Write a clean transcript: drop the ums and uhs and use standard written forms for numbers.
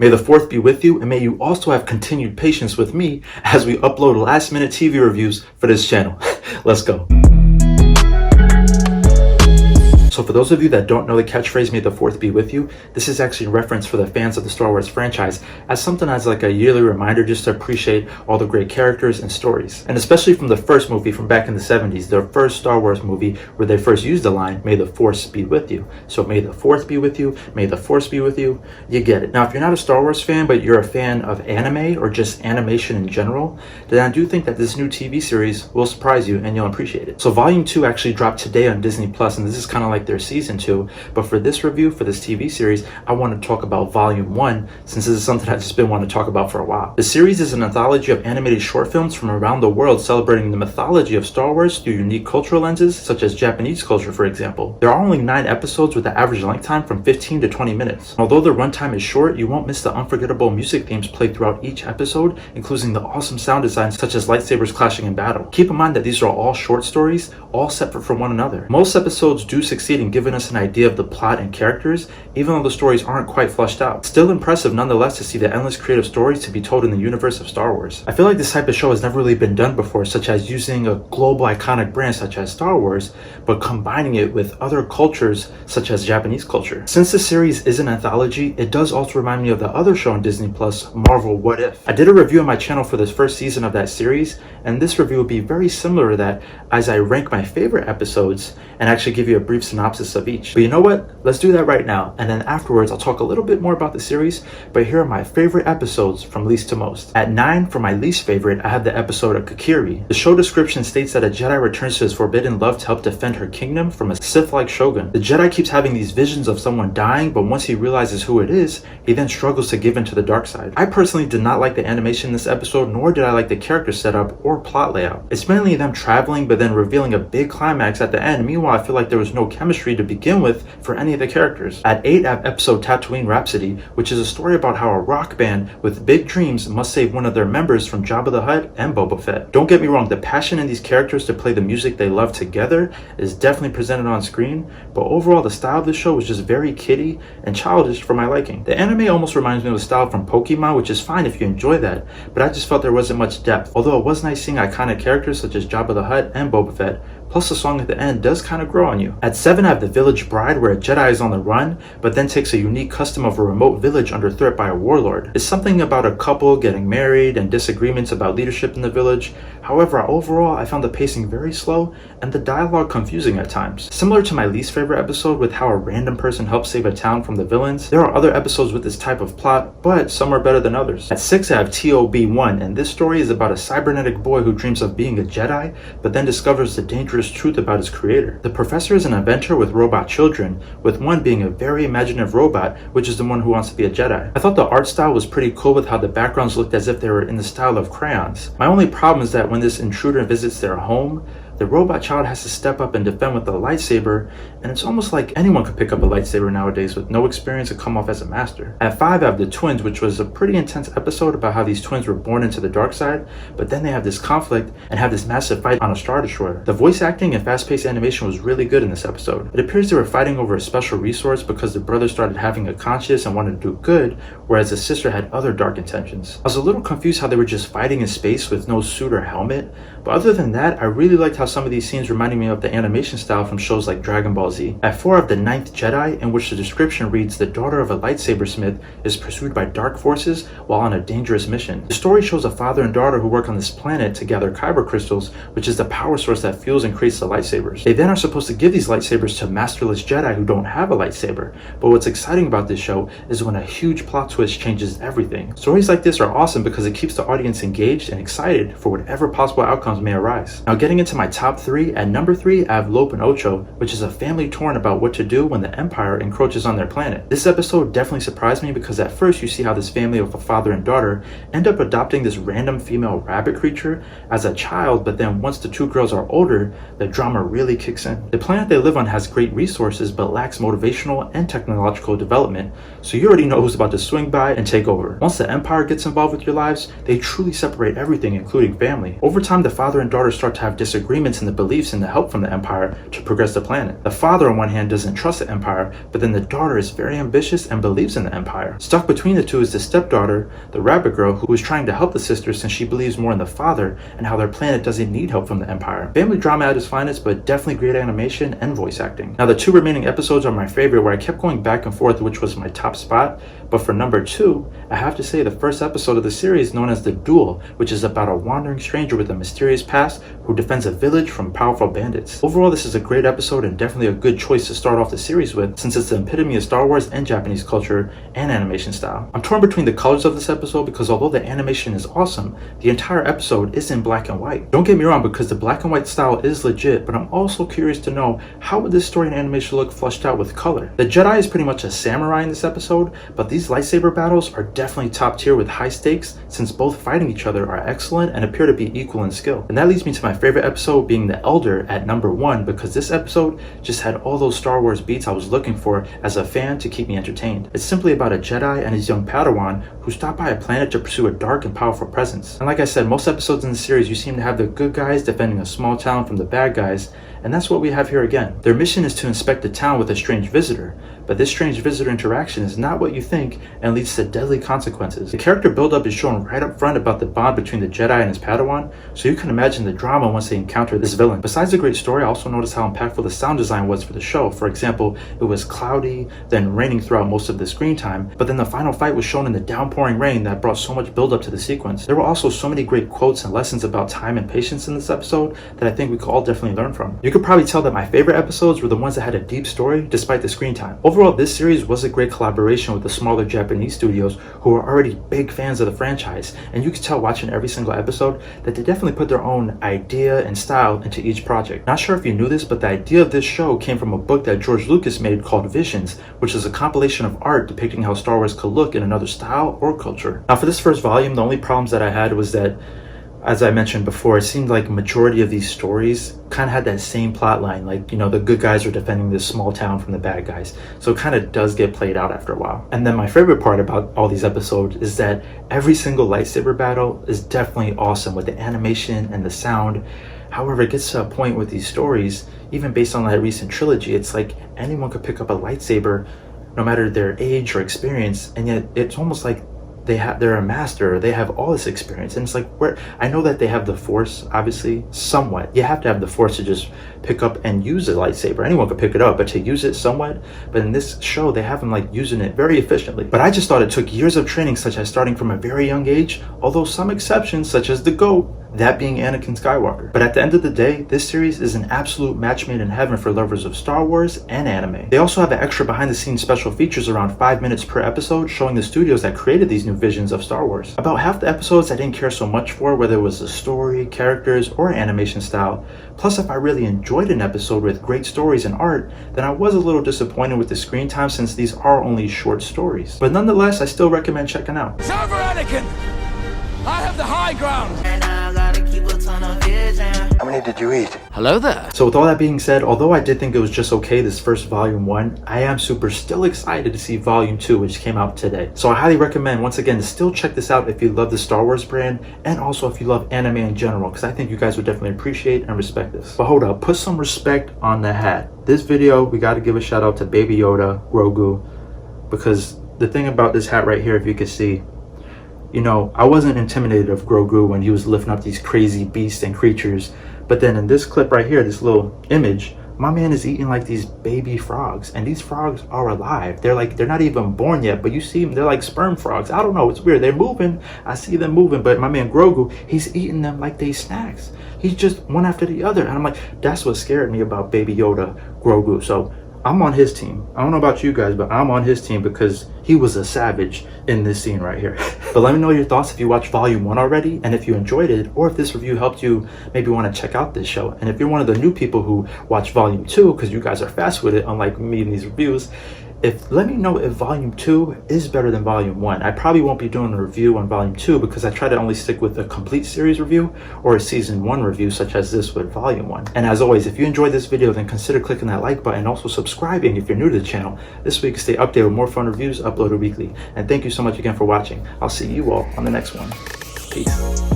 May the 4th be with you, and may you also have continued patience with me as we upload last-minute TV reviews for this channel. Let's go. So for those of you that don't know the catchphrase, may the 4th be with you, this is actually a reference for the fans of the Star Wars franchise as something as like a yearly reminder just to appreciate all the great characters and stories. And especially from the first movie from back in the 70s, the first Star Wars movie where they first used the line, may the Force be with you. So may the 4th be with you, may the Force be with you, you get it. Now if you're not a Star Wars fan, but you're a fan of anime or just animation in general, then I do think that this new TV series will surprise you and you'll appreciate it. So Volume 2 actually dropped today on Disney Plus, and this is kind of like their season 2, but for this review for this TV series I want to talk about Volume 1 since this is something I've just been wanting to talk about for a while. The series is an anthology of animated short films from around the world celebrating the mythology of Star Wars through unique cultural lenses such as Japanese culture, for example. There are only 9 episodes with an average length time from 15 to 20 minutes. Although the runtime is short, you won't miss the unforgettable music themes played throughout each episode, including the awesome sound designs such as lightsabers clashing in battle. Keep in mind that these are all short stories, all separate from one another. Most episodes do succeed in giving us an idea of the plot and characters, even though the stories aren't quite fleshed out. Still impressive nonetheless to see the endless creative stories to be told in the universe of Star Wars. I feel like this type of show has never really been done before, such as using a global iconic brand such as Star Wars, but combining it with other cultures such as Japanese culture. Since the series is an anthology, it does also remind me of the other show on Disney Plus, Marvel What If. I did a review on my channel for this first season of that series, and this review will be very similar to that as I rank my favorite episodes and actually give you a brief synopsis of each. But you know what? Let's do that right now, and then afterwards I'll talk a little bit more about the series, but here are my favorite episodes from least to most. At 9 for my least favorite, I have the episode of Kakiri. The show description states that a Jedi returns to his forbidden love to help defend her kingdom from a Sith-like shogun. The Jedi keeps having these visions of someone dying, but once he realizes who it is, he then struggles to give in to the dark side. I personally did not like the animation in this episode, nor did I like the character setup or plot layout. It's mainly them traveling but then revealing a big climax at the end. Meanwhile, I feel like there was no chemistry to begin with for any of the characters. At 8, I have episode Tatooine Rhapsody, which is a story about how a rock band with big dreams must save one of their members from Jabba the Hutt and Boba Fett. Don't get me wrong, the passion in these characters to play the music they love together is definitely presented on screen, but overall the style of the show was just very kiddie and childish for my liking. The anime almost reminds me of the style from Pokemon, which is fine if you enjoy that, but I just felt there wasn't much depth, although it was nice seeing iconic characters such as Jabba the Hutt and Boba Fett. Plus the song at the end does kind of grow on you. At 7, I have The Village Bride, where a Jedi is on the run, but then takes a unique custom of a remote village under threat by a warlord. It's something about a couple getting married and disagreements about leadership in the village. However, overall, I found the pacing very slow and the dialogue confusing at times. Similar to my least favorite episode with how a random person helps save a town from the villains, there are other episodes with this type of plot, but some are better than others. At 6, I have TOB1, and this story is about a cybernetic boy who dreams of being a Jedi, but then discovers the dangerous truth about his creator. The professor is an inventor with robot children, with one being a very imaginative robot, which is the one who wants to be a Jedi. I thought the art style was pretty cool with how the backgrounds looked as if they were in the style of crayons. My only problem is that when this intruder visits their home, the robot child has to step up and defend with a lightsaber, and it's almost like anyone could pick up a lightsaber nowadays with no experience and come off as a master. At 5, I have The Twins, which was a pretty intense episode about how these twins were born into the dark side, but then they have this conflict and have this massive fight on a Star Destroyer. The voice acting and fast-paced animation was really good in this episode. It appears they were fighting over a special resource because the brother started having a conscience and wanted to do good, whereas the sister had other dark intentions. I was a little confused how they were just fighting in space with no suit or helmet, but other than that, I really liked how some of these scenes reminded me of the animation style from shows like Dragon Ball Z. At 4, I have The Ninth Jedi, in which the description reads, the daughter of a lightsaber smith is pursued by dark forces while on a dangerous mission. The story shows a father and daughter who work on this planet to gather kyber crystals, which is the power source that fuels and creates the lightsabers. They then are supposed to give these lightsabers to masterless Jedi who don't have a lightsaber, but what's exciting about this show is when a huge plot twist changes everything. Stories like this are awesome because it keeps the audience engaged and excited for whatever possible outcomes may arise. Now getting into my top 3, at number 3, I have Lope and Ocho, which is a family torn about what to do when the Empire encroaches on their planet. This episode definitely surprised me because at first you see how this family of a father and daughter end up adopting this random female rabbit creature as a child, but then once the two girls are older, the drama really kicks in. The planet they live on has great resources but lacks motivational and technological development, so you already know who's about to swing by and take over. Once the Empire gets involved with your lives, they truly separate everything, including family. Over time, the father and daughter start to have disagreements disagreements in the beliefs and the help from the Empire to progress the planet. The father on one hand doesn't trust the Empire, but then the daughter is very ambitious and believes in the Empire. Stuck between the two is the stepdaughter, the rabbit girl, who is trying to help the sister since she believes more in the father and how their planet doesn't need help from the Empire. Family drama at its finest, but definitely great animation and voice acting. Now the 2 remaining episodes are my favorite, where I kept going back and forth which was my top spot, but for number 2, I have to say the first episode of the series known as The Duel, which is about a wandering stranger with a mysterious past who defends a village from powerful bandits. Overall, this is a great episode and definitely a good choice to start off the series with, since it's the epitome of Star Wars and Japanese culture and animation style. I'm torn between the colors of this episode because although the animation is awesome, the entire episode is in black and white. Don't get me wrong, because the black and white style is legit, but I'm also curious to know how would this story and animation look fleshed out with color. The Jedi is pretty much a samurai in this episode, but these lightsaber battles are definitely top tier with high stakes, since both fighting each other are excellent and appear to be equal in skill. And that leads me to my favorite episode being The Elder at number 1, because this episode just had all those Star Wars beats I was looking for as a fan to keep me entertained. It's simply about a Jedi and his young Padawan who stop by a planet to pursue a dark and powerful presence. And like I said, most episodes in the series you seem to have the good guys defending a small town from the bad guys, and that's what we have here again. Their mission is to inspect the town with a strange visitor, but this strange visitor interaction is not what you think and leads to deadly consequences. The character build-up is shown right up front about the bond between the Jedi and his Padawan, so you can imagine the drama once they encounter this villain. Besides the great story, I also noticed how impactful the sound design was for the show. For example, it was cloudy, then raining throughout most of the screen time, but then the final fight was shown in the downpouring rain that brought so much build-up to the sequence. There were also so many great quotes and lessons about time and patience in this episode that I think we could all definitely learn from. You could probably tell that my favorite episodes were the ones that had a deep story despite the screen time. Overall, this series was a great collaboration with the smaller Japanese studios who are already big fans of the franchise, and you could tell watching every single episode that they definitely put their own idea and style into each project. Not sure if you knew this, but the idea of this show came from a book that George Lucas made called Visions, which is a compilation of art depicting how Star Wars could look in another style or culture. Now for this first volume, the only problems that I had was that, as I mentioned before, it seemed like majority of these stories kind of had that same plot line, like, you know, the good guys are defending this small town from the bad guys. So it kind of does get played out after a while. And then my favorite part about all these episodes is that every single lightsaber battle is definitely awesome with the animation and the sound. However, it gets to a point with these stories, even based on that recent trilogy, it's like anyone could pick up a lightsaber no matter their age or experience, and yet it's almost like they're a master, they have all this experience, and it's like, where I know that they have the Force, obviously, somewhat. You have to have the Force to just pick up and use a lightsaber. Anyone could pick it up, but to use it somewhat. But in this show, they have them like using it very efficiently. But I just thought it took years of training, such as starting from a very young age, although some exceptions, such as the GOAT, that being Anakin Skywalker. But at the end of the day, this series is an absolute match made in heaven for lovers of Star Wars and anime. They also have an extra behind-the-scenes special features around 5 minutes per episode, showing the studios that created these new visions of Star Wars. About half the episodes I didn't care so much for, whether it was the story, characters, or animation style. Plus, if I really enjoyed an episode with great stories and art, then I was a little disappointed with the screen time, since these are only short stories. But nonetheless, I still recommend checking out. It's over, Anakin! I have the high ground! How many did you eat? Hello there. So with all that being said, although I did think it was just okay this first volume 1, I am still excited to see volume 2, which came out today. So I highly recommend, once again, to still check this out if you love the Star Wars brand, and also if you love anime in general, because I think you guys would definitely appreciate and respect this. But hold up, put some respect on the hat. This video, we got to give a shout out to Baby Yoda, Grogu, because the thing about this hat right here, if you can see, you know, I wasn't intimidated of Grogu when he was lifting up these crazy beasts and creatures, but then in this clip right here, this little image, my man is eating like these baby frogs, and these frogs are alive. They're not even born yet, but you see them, they're like sperm frogs. I don't know, it's weird. They're moving, I see them moving, but my man Grogu, he's eating them like they snacks. He's just one after the other, and I'm like, that's what scared me about Baby Yoda, Grogu. So I'm on his team. I don't know about you guys, but I'm on his team because he was a savage in this scene right here. But let me know your thoughts if you watched volume 1 already, and if you enjoyed it, or if this review helped you maybe want to check out this show. And if you're one of the new people who watch volume 2, because you guys are fast with it, unlike me in these reviews, let me know if volume 2 is better than volume 1. I probably won't be doing a review on volume 2 because I try to only stick with a complete series review or a season 1 review, such as this with volume 1. And as always, if you enjoyed this video, then consider clicking that like button and also subscribing if you're new to the channel. This way you can stay updated with more fun reviews uploaded weekly. And thank you so much again for watching. I'll see you all on the next one. Peace.